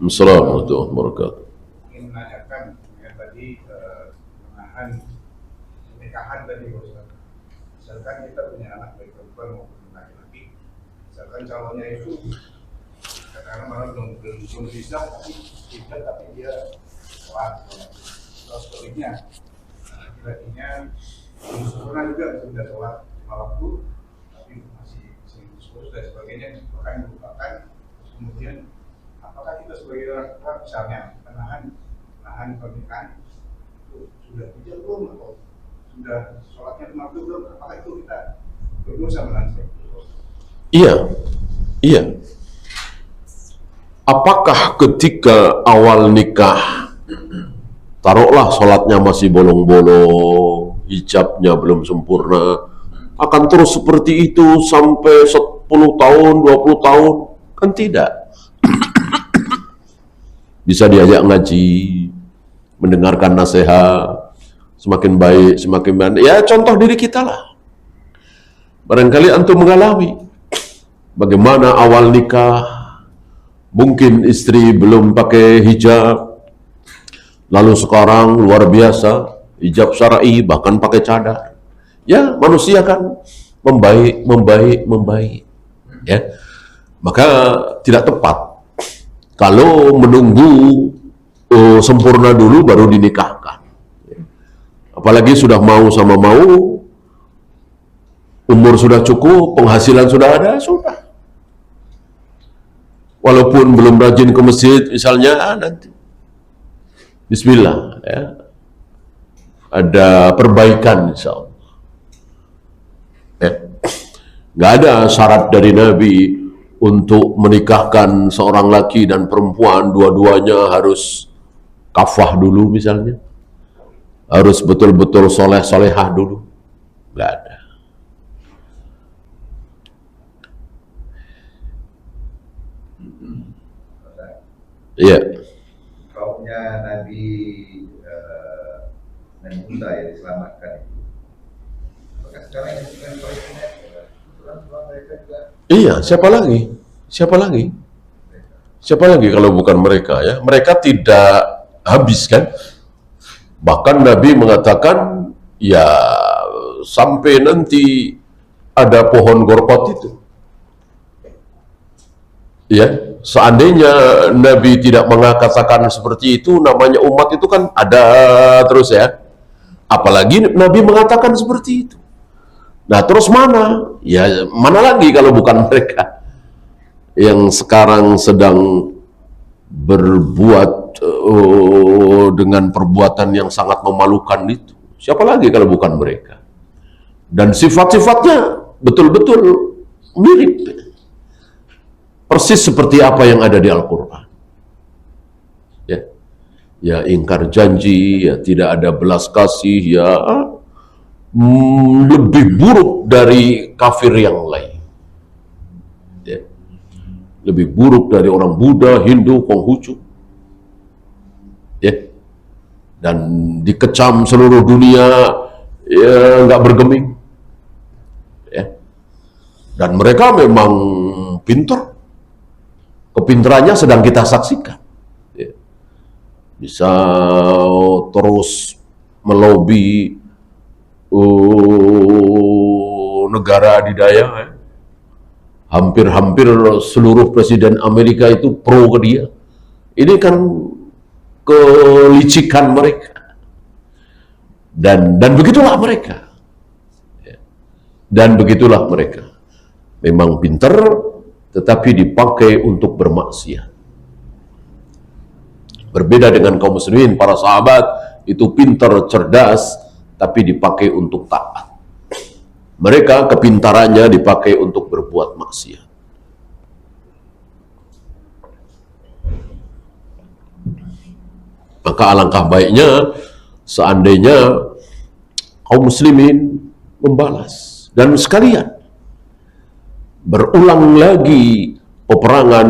Assalamualaikum warahmatullahi wabarakatuh. Ingin menanyakan yang tadi menahan pernikahan tadi Ustaz. Misalkan kita punya anak baik perempuan maupun laki-laki, misalkan calonnya itu karena malah belum bisa tapi tidak, tapi dia sholat. Terus sebaliknya laki-lakinya belum sempurna juga, sudah sholat 5 waktu tapi masih kurus dan sebagainya, bahkan merupakan kemudian apakah kita sebagai orang tua misalnya menahan pernikahan itu sudah bijak belum atau sudah sholatnya 5 waktu belum, apakah itu kita berdosa menahan seperti itu? Iya. Apakah ketika awal nikah, taruhlah sholatnya masih bolong-bolong, hijabnya belum sempurna, akan terus seperti itu sampai 10 tahun, 20 tahun? Kan tidak. Bisa diajak ngaji, mendengarkan nasihat, semakin baik, semakin baik. Ya contoh diri kita lah. Barangkali antum mengalami bagaimana awal nikah, mungkin istri belum pakai hijab, lalu sekarang luar biasa, hijab syar'i, bahkan pakai cadar. Ya, manusia kan membaik. Ya, maka tidak tepat kalau menunggu sempurna dulu baru dinikahkan. Apalagi sudah mau sama mau, umur sudah cukup, penghasilan sudah ada, sudah. Walaupun belum rajin ke masjid misalnya, nanti bismillah ya, ada perbaikan insya Allah ya. Nggak ada syarat dari Nabi untuk menikahkan seorang laki dan perempuan dua-duanya harus kafah dulu misalnya, harus betul-betul soleh-solehah dulu, nggak ada. Iya. Kaumnya Nabi Musa yang diselamatkan itu. Maka sekarang yang dengan Palestina, kebetulan mereka juga. Iya, siapa lagi? Siapa lagi kalau bukan mereka ya? Mereka tidak habis kan? Bahkan Nabi mengatakan ya sampai nanti ada pohon gorkot itu. Ya, seandainya Nabi tidak mengatakan seperti itu, namanya umat itu kan ada terus ya. Apalagi Nabi mengatakan seperti itu. Nah, terus mana? Ya, mana lagi kalau bukan mereka yang sekarang sedang berbuat dengan perbuatan yang sangat memalukan itu. Siapa lagi kalau bukan mereka? Dan sifat-sifatnya betul-betul mirip. Persis seperti apa yang ada di Al-Quran. Ya, ingkar janji, ya tidak ada belas kasih, ya lebih buruk dari kafir yang lain. Ya, lebih buruk dari orang Buddha, Hindu, Konghucu. Ya, dan dikecam seluruh dunia, ya nggak bergeming. Ya, dan mereka memang pintar. Kepintarannya sedang kita saksikan. Ya. Bisa terus melobi negara adidaya. Ya. Hampir-hampir seluruh presiden Amerika itu pro ke dia. Ini kan kelicikan mereka. Dan begitulah mereka. Ya. Dan begitulah mereka. Memang pintar, tetapi dipakai untuk bermaksiat. Berbeda dengan kaum muslimin, para sahabat itu pintar, cerdas, tapi dipakai untuk taat. Mereka kepintarannya dipakai untuk berbuat maksiat. Maka alangkah baiknya seandainya kaum muslimin membalas. Dan sekalian berulang lagi peperangan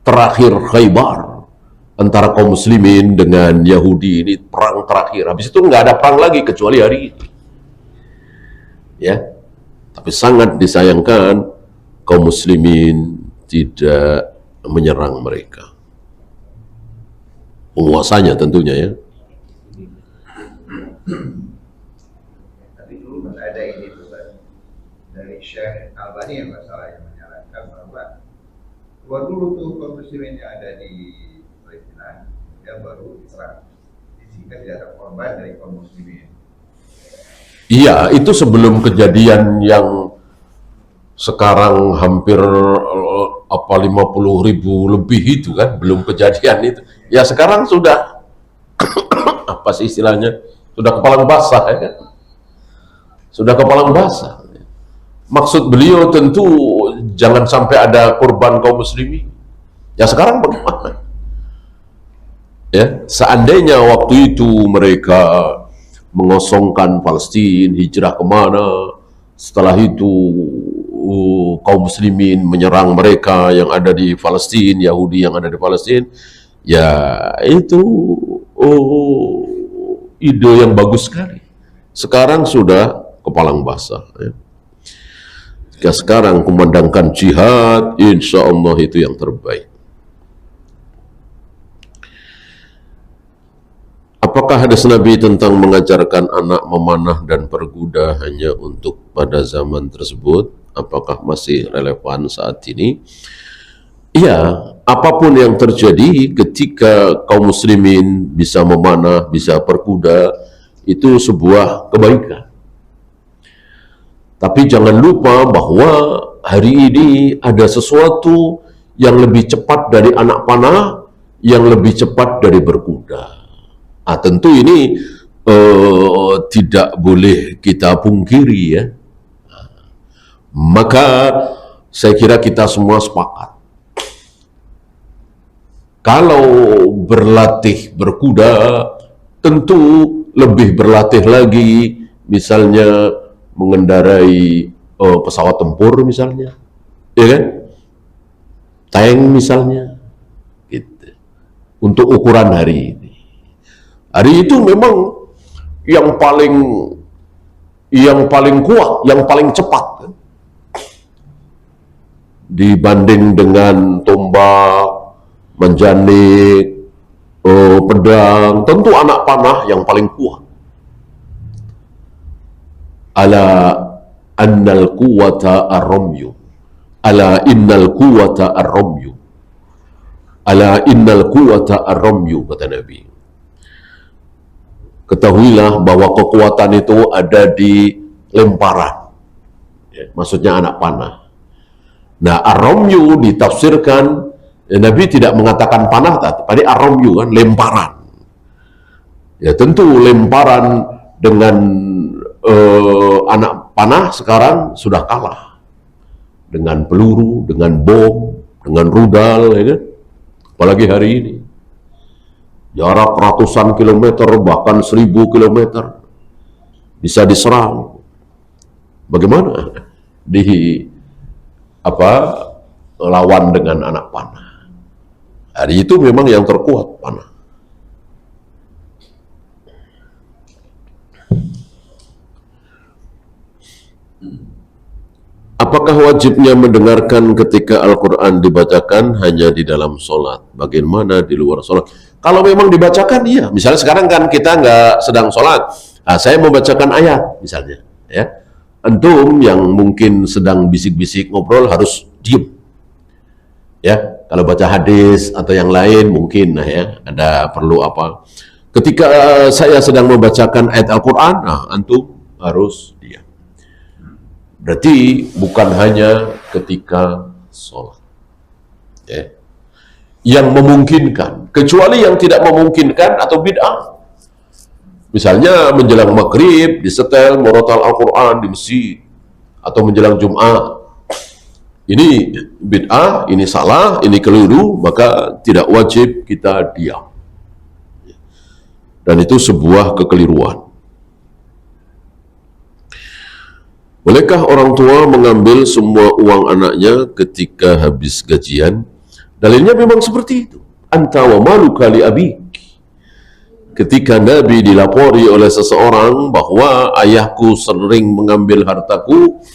terakhir Khaybar antara kaum muslimin dengan Yahudi. Ini perang terakhir. Habis itu nggak ada perang lagi kecuali hari ini. Ya, tapi sangat disayangkan kaum muslimin tidak menyerang mereka. penguasanya tentunya ya. Tapi dulu kan ada ini tuh kan, dari Syekh Albani yang masalah yang menyarankan bahwa keluar dulu tuh kaum muslimin yang ada di Palestina, kemudian baru diserang, sehingga tidak ada korban dari kaum muslimin. Iya, itu sebelum kejadian yang sekarang hampir 50.000 lebih itu kan, belum kejadian itu. Ya sekarang sudah apa sih istilahnya? Sudah kepalang basah ya kan? Sudah kepalang basah. Maksud beliau tentu jangan sampai ada korban kaum muslimin. Ya sekarang bagaimana? Ya, seandainya waktu itu mereka mengosongkan Palestina, hijrah kemana, setelah itu kaum muslimin menyerang mereka yang ada di Palestina, Yahudi yang ada di Palestina, ya itu ide yang bagus sekali. Sekarang sudah kepalang basah ya. Jika sekarang kumandangkan jihad, insya Allah itu yang terbaik. Apakah hadis Nabi tentang mengajarkan anak memanah dan berkuda hanya untuk pada zaman tersebut? Apakah masih relevan saat ini? Iya, apapun yang terjadi ketika kaum muslimin bisa memanah, bisa berkuda, itu sebuah kebaikan. Tapi jangan lupa bahwa hari ini ada sesuatu yang lebih cepat dari anak panah, yang lebih cepat dari berkuda. Tentu ini tidak boleh kita pungkiri ya. Maka saya kira kita semua sepakat. Kalau berlatih berkuda, tentu lebih berlatih lagi, misalnya mengendarai pesawat tempur misalnya, ya kan? Tank misalnya, gitu. Untuk ukuran hari ini. Hari itu memang yang paling kuat, yang paling cepat kan? Dibanding dengan tombak, manjanik, pedang, tentu anak panah yang paling kuat. Ala annal quwata ar-ramyu, ala innal quwata ar-ramyu, ala innal quwata ar-ramyu, kata Nabi. Ketahuilah bahwa kekuatan itu ada di lemparan, ya, maksudnya anak panah. Nah, ar-ramyu ditafsirkan, ya, Nabi tidak mengatakan panah tadi ar-ramyu kan lemparan. Ya tentu lemparan dengan anak panah sekarang sudah kalah dengan peluru, dengan bom, dengan rudal, ya kan? Apalagi hari ini jarak ratusan kilometer bahkan 1000 kilometer bisa diserang. Bagaimana lawan dengan anak panah? Hari itu memang yang terkuat panah. Apakah wajibnya mendengarkan ketika Al-Quran dibacakan hanya di dalam sholat? Bagaimana di luar sholat? Kalau memang dibacakan, iya. Misalnya sekarang kan kita nggak sedang sholat. Saya membacakan ayat, misalnya. Ya. Antum yang mungkin sedang bisik-bisik ngobrol harus diem. Ya, kalau baca hadis atau yang lain mungkin, ya, ada perlu apa. Ketika saya sedang membacakan ayat Al-Quran, antum harus diam. Berarti bukan hanya ketika sholat, ya, yang memungkinkan, kecuali yang tidak memungkinkan atau bid'ah. Misalnya menjelang maghrib disetel murotal Al-Quran di masjid, atau menjelang Jumat. Ini bid'ah, ini salah, ini keliru, maka tidak wajib kita diam. Dan itu sebuah kekeliruan. Bolehkah orang tua mengambil semua uang anaknya ketika habis gajian? Dalilnya memang seperti itu. Anta wa maluka li abik. Ketika Nabi dilapori oleh seseorang bahwa ayahku sering mengambil hartaku,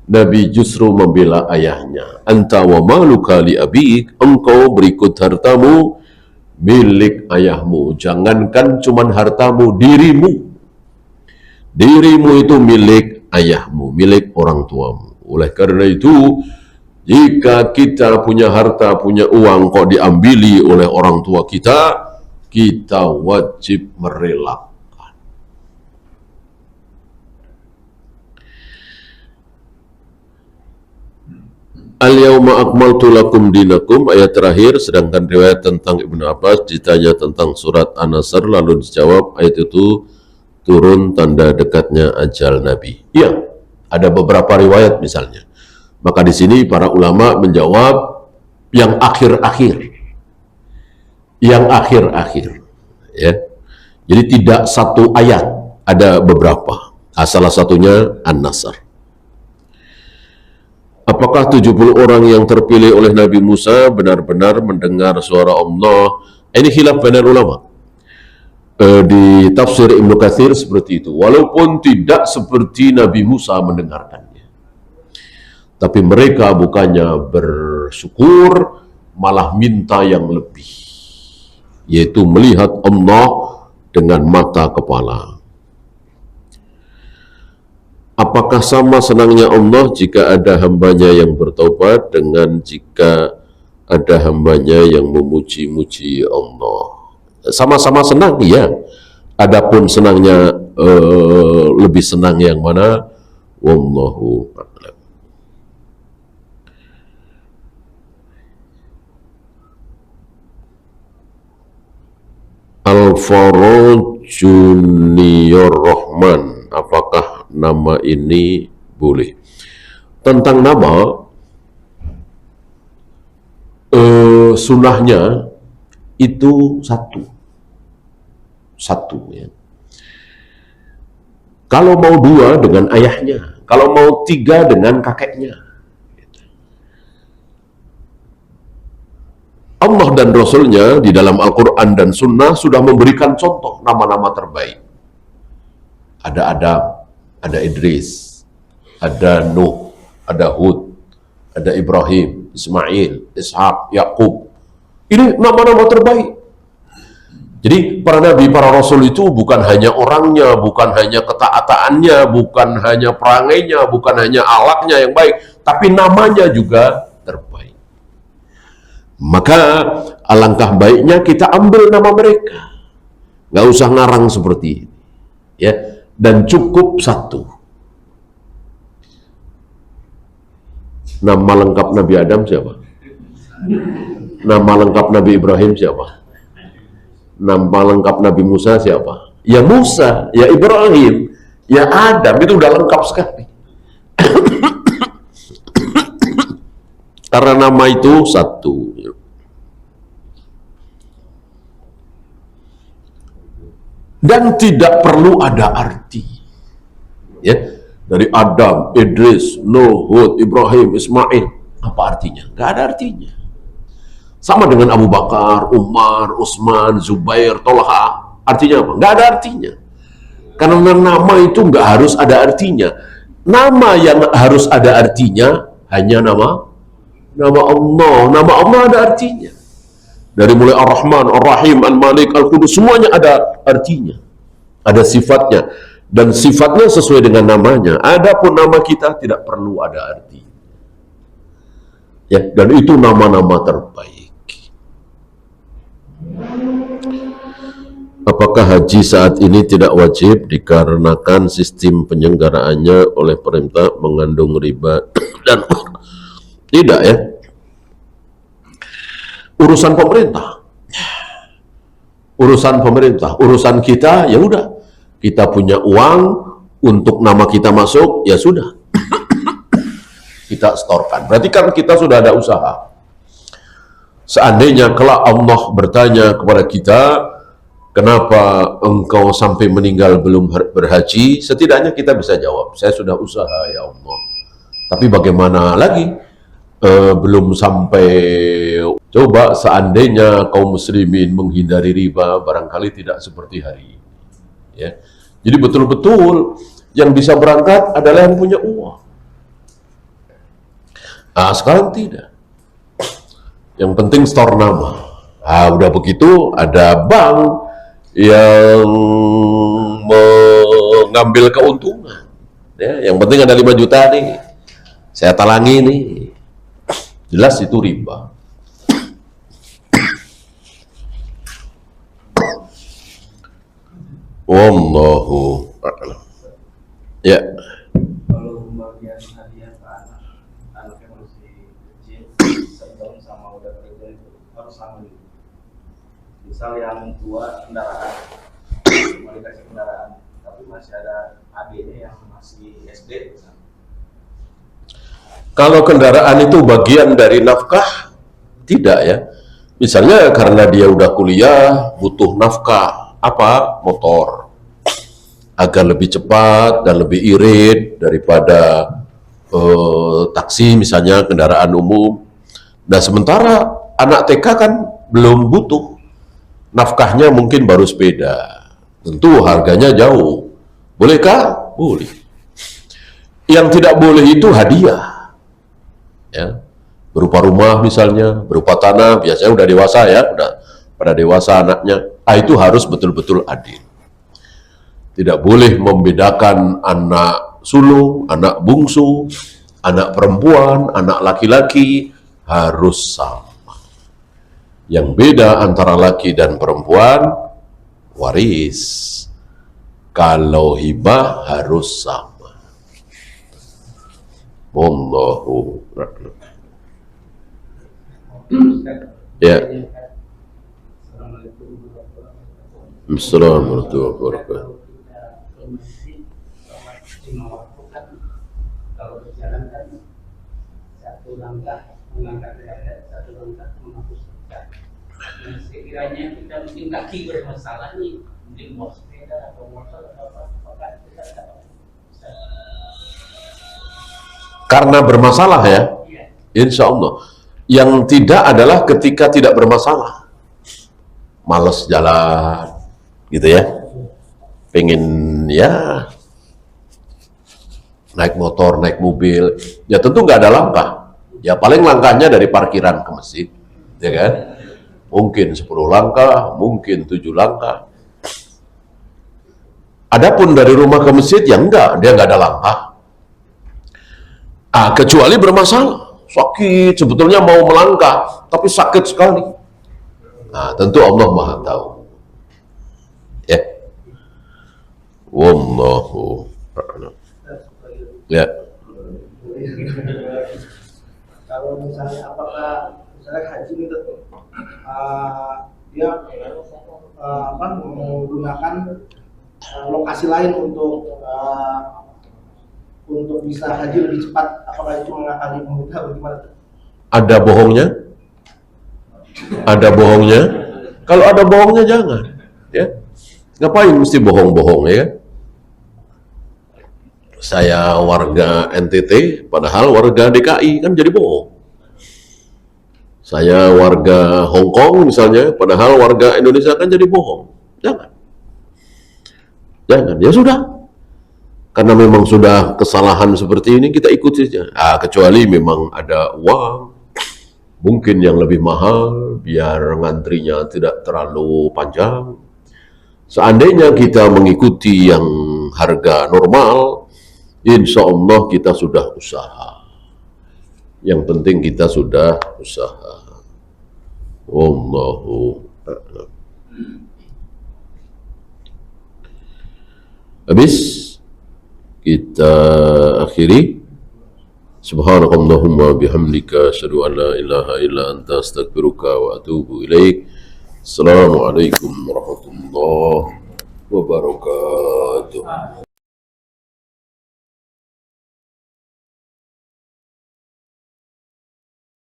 Nabi justru membela ayahnya. Anta wa maluka li abik, engkau berikut hartamu milik ayahmu. Jangankan cuman hartamu, dirimu. Dirimu itu milik ayahmu, milik orang tuamu. Oleh karena itu, jika kita punya harta, punya uang, kok diambili oleh orang tua kita, kita wajib merelakan. Al-yawma akmaltu lakum dinakum, ayat terakhir. Sedangkan riwayat tentang Ibnu Abbas ditanya tentang surat An-Nasr, lalu dijawab ayat itu turun tanda dekatnya ajal Nabi. Iya, ada beberapa riwayat misalnya. Maka di sini para ulama menjawab yang akhir-akhir. Yang akhir-akhir. Ya. Jadi tidak satu ayat, ada beberapa. Salah satunya An-Nasr. Apakah 70 orang yang terpilih oleh Nabi Musa benar-benar mendengar suara Allah? Ini khilaf benar ulama. Di tafsir Ibnu Katsir seperti itu. Walaupun tidak seperti Nabi Musa mendengarkannya. Tapi mereka bukannya bersyukur, malah minta yang lebih. Yaitu melihat Allah dengan mata kepala. Apakah sama senangnya Allah jika ada hambanya yang bertaubat dengan jika ada hambanya yang memuji-muji Allah? Sama-sama senang, ya. Adapun senangnya lebih senang yang mana? Wallahu a'lam. Alvaro Junior Rahman, apakah nama ini boleh? Tentang nama, sunnahnya itu satu ya. Kalau mau dua dengan ayahnya, kalau mau tiga dengan kakeknya. Allah dan Rasulnya di dalam Al-Quran dan Sunnah sudah memberikan contoh nama-nama terbaik. Ada Adam, ada Idris, ada Nuh, ada Hud, ada Ibrahim, Ismail, Ishak, Yakub. Ini nama-nama terbaik. Jadi para nabi, para rasul itu bukan hanya orangnya, bukan hanya ketaataannya, bukan hanya perangainya, bukan hanya akhlaknya yang baik, tapi namanya juga terbaik. Maka alangkah baiknya kita ambil nama mereka. Nggak usah ngarang seperti ini. Ya, dan cukup satu. Nama lengkap Nabi Adam siapa? Nama lengkap Nabi Ibrahim siapa? Nama lengkap Nabi Musa siapa? Ya Musa, ya Ibrahim, ya Adam, itu udah lengkap sekali. Karena nama itu satu. Dan tidak perlu ada arti. Ya, dari Adam, Idris, Nuh, Hud, Ibrahim, Ismail, apa artinya? Gak ada artinya. Sama dengan Abu Bakar, Umar, Utsman, Zubair, Tolha, artinya apa? Gak ada artinya. Karena nama itu gak harus ada artinya. Nama yang harus ada artinya hanya nama Allah. Nama Allah ada artinya. Dari mulai Ar-Rahman, Ar-Rahim, Al-Malik, Al-Qudus, semuanya ada artinya. Ada sifatnya. Dan sifatnya sesuai dengan namanya. Adapun nama kita tidak perlu ada arti. Ya, dan itu nama-nama terbaik. Apakah haji saat ini tidak wajib dikarenakan sistem penyelenggaraannya oleh pemerintah mengandung riba dan tidak ya? Urusan pemerintah, urusan kita ya udah, kita punya uang untuk nama kita masuk ya sudah, kita setorkan. Berarti kan kita sudah ada usaha. Seandainya kelak Allah bertanya kepada kita, kenapa engkau sampai meninggal belum berhaji? Setidaknya kita bisa jawab, saya sudah usaha ya Allah. Tapi bagaimana lagi? Belum sampai. Coba seandainya kaum muslimin menghindari riba, barangkali tidak seperti hari ini. Ya. Jadi betul-betul yang bisa berangkat adalah yang punya uang. Nah, sekarang tidak. Yang penting store nama. Udah begitu ada bank yang mengambil keuntungan. Ya, yang penting ada 5 juta nih, saya talangi nih. Jelas itu riba. Wallahu a'lam. Ya. Kalau pembagian hadiah ke anak, anaknya masih kecil, setahun sama udah kerja itu harus sama gitu. Misal yang tua kendaraan, cuma dikasih kendaraan, tapi masih ada adiknya yang masih SD. Misalnya. Kalau kendaraan itu bagian dari nafkah, tidak ya. Misalnya karena dia udah kuliah, butuh nafkah, apa? Motor. Agar lebih cepat dan lebih irit daripada taksi misalnya, kendaraan umum. Nah sementara anak TK kan belum butuh. Nafkahnya mungkin baru sepeda. Tentu harganya jauh. Bolehkah? Boleh. Yang tidak boleh itu hadiah. Ya. Berupa rumah misalnya, berupa tanah, biasanya udah dewasa ya, udah pada dewasa anaknya. Itu harus betul-betul adil. Tidak boleh membedakan anak sulung, anak bungsu, anak perempuan, anak laki-laki, harus sama. Yang beda antara laki dan perempuan, waris. Kalau hibah harus sama. Wallahu a'lam. Ya. Assalamualaikum warahmatullahi wabarakatuh. Kalau berjalan kan satu langkah mengangkat dada, satu langkah menghapus dada. Nah, sekiranya kita mungkin kaki bermasalah nih, mungkin bawa sepeda atau motor atau apa, kita dapat. Karena bermasalah ya, insya Allah. Yang tidak adalah ketika tidak bermasalah, males jalan, gitu ya. Pengen ya naik motor, naik mobil, ya tentu nggak ada langkah. Ya paling langkahnya dari parkiran ke masjid, ya kan? Mungkin 10 langkah, mungkin 7 langkah. Adapun dari rumah ke masjid, ya enggak, dia nggak ada langkah. Kecuali bermasalah. Sakit, sebetulnya mau melangkah, tapi sakit sekali. Nah, tentu Allah Maha tahu. Ya. Wallahu a'lam. Ya. Kalau misalnya apakah misalnya haji itu dia menggunakan lokasi lain untuk bisa haji lebih cepat, apakah itu mengakali pemerintah atau gimana? Ada bohongnya? Ada bohongnya? Kalau ada bohongnya jangan, ya. Ngapain mesti bohong-bohong ya? Saya warga NTT, padahal warga DKI, kan jadi bohong. Saya warga Hong Kong misalnya, padahal warga Indonesia, kan jadi bohong. Jangan. Jangan, ya sudah. Karena memang sudah kesalahan seperti ini, kita ikuti saja. Kecuali memang ada uang, mungkin yang lebih mahal, biar ngantrinya tidak terlalu panjang. Seandainya kita mengikuti yang harga normal, insya Allah kita sudah usaha. Yang penting kita sudah usaha. Wallahu a'lam. Habis kita akhiri. Subhanakallahumma bihamdika asyhadu an la ilaha illa anta astaghfiruka wa atubu ilaik. Assalamualaikum warahmatullahi wabarakatuh.